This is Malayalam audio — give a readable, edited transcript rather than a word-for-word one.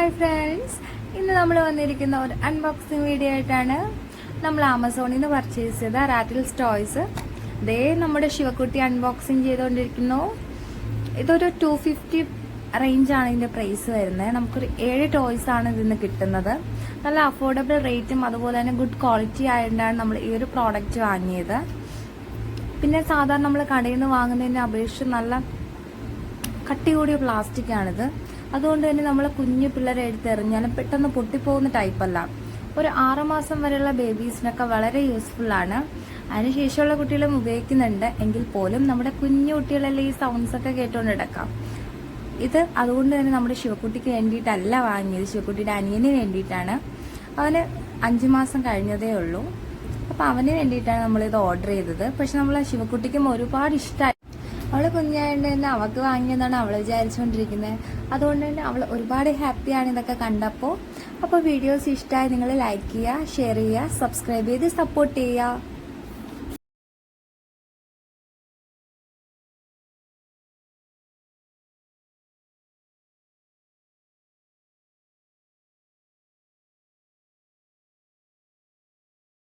ഹായ് ഫ്രണ്ട്സ്, ഇന്ന് നമ്മൾ വന്നിരിക്കുന്ന ഒരു അൺബോക്സിങ് വീഡിയോ ആയിട്ടാണ്. നമ്മൾ ആമസോണിൽ നിന്ന് പർച്ചേസ് ചെയ്ത റാറ്റിൽസ് ടോയ്സ് ദേ നമ്മുടെ ശിവക്കുട്ടി അൺബോക്സിങ് ചെയ്തുകൊണ്ടിരിക്കുന്നു. ഇതൊരു 250 റേഞ്ചാണ് ഇതിൻ്റെ പ്രൈസ് വരുന്നത്. നമുക്കൊരു 7 ടോയ്സ് ആണ് ഇതിന് കിട്ടുന്നത്. നല്ല അഫോർഡബിൾ റേറ്റും അതുപോലെ തന്നെ ഗുഡ് ക്വാളിറ്റി ആയതുകൊണ്ടാണ് നമ്മൾ ഈ ഒരു പ്രോഡക്റ്റ് വാങ്ങിയത്. പിന്നെ സാധാരണ നമ്മൾ കടയിൽ നിന്ന് വാങ്ങുന്നതിനെ അപേക്ഷിച്ച് നല്ല കട്ടി കൂടിയ പ്ലാസ്റ്റിക് ആണിത്. അതുകൊണ്ട് തന്നെ നമ്മൾ കുഞ്ഞു പിള്ളേരെ എടുത്തെറിഞ്ഞാലും പെട്ടെന്ന് പൊട്ടിപ്പോകുന്ന ടൈപ്പല്ല. ഒരു 6 മാസം വരെയുള്ള ബേബീസിനൊക്കെ വളരെ യൂസ്ഫുൾ ആണ്. അതിനുശേഷമുള്ള കുട്ടികളും ഉപയോഗിക്കുന്നുണ്ട്. എങ്കിൽ പോലും നമ്മുടെ കുഞ്ഞു കുട്ടികളെല്ലാം ഈ സൗണ്ട്സ് ഒക്കെ കേട്ടുകൊണ്ട് എടുക്കാം. ഇത് അതുകൊണ്ട് തന്നെ നമ്മുടെ ശിവക്കുട്ടിക്ക് വേണ്ടിയിട്ടല്ല വാങ്ങിയത്, ശിവക്കുട്ടിയുടെ അനിയന് വേണ്ടിയിട്ടാണ്. അവന് 5 മാസം കഴിഞ്ഞതേ ഉള്ളൂ. അപ്പം അവന് വേണ്ടിയിട്ടാണ് നമ്മളിത് ഓർഡർ ചെയ്തത്. പക്ഷെ നമ്മൾ ശിവക്കുട്ടിക്കും ഒരുപാട് ഇഷ്ടമായി. അവള് കുഞ്ഞായതുകൊണ്ട് തന്നെ അവൾക്ക് വാങ്ങിയതാണ് അവൾ വിചാരിച്ചുകൊണ്ടിരിക്കുന്നത്. അതുകൊണ്ട് തന്നെ അവൾ ഒരുപാട് ഹാപ്പിയാണ് ഇതൊക്കെ കണ്ടപ്പോൾ. അപ്പോൾ വീഡിയോസ് ഇഷ്ടമായി നിങ്ങൾ ലൈക്ക് ചെയ്യുക, ഷെയർ ചെയ്യുക, സബ്സ്ക്രൈബ് ചെയ്ത് സപ്പോർട്ട് ചെയ്യുക.